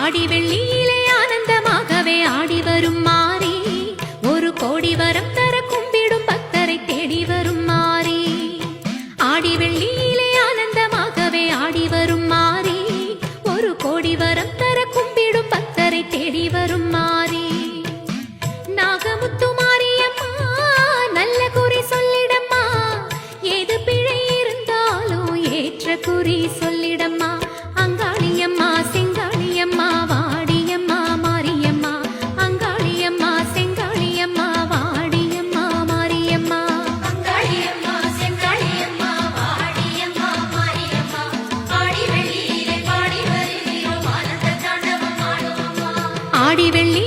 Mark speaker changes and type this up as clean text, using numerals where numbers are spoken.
Speaker 1: ஆடி வெள்ளியிலே ஆனந்தமாகவே ஆடி வரும் மாறி, ஒரு கோடி வரம் தர கும்பிடும் பக்தரை தேடி வரும் மாறி. ஆடி வெள்ளியிலே ஆனந்தமாகவே ஆடி வரும் மாறி, ஒரு கோடி வரம் தர கும்பிடும் பக்தரை தேடி வரும் மாறி. நாகமுத்து மாரியம்மா நல்ல குறி சொல்லிடம்மா, ஏது பிழை இருந்தாலும் ஏற்ற குறி சொல்லிடம்மா. அங்காளியம்மா செங்காளியம்மா வாடியம்மா மாரியம்மா, அங்காளியம்மா செங்காளியம்மா வாடியம்மா மாரியம்மா.
Speaker 2: அங்காளியம்மா செங்காளியம்மா வாடியம்மா மாரியம்மா, ஆடி வெள்ளியிலே பாடி வருகிறோம் ஆனந்த தாண்டவம் ஆடுவோம்மா.
Speaker 1: ஆடி வெள்ளி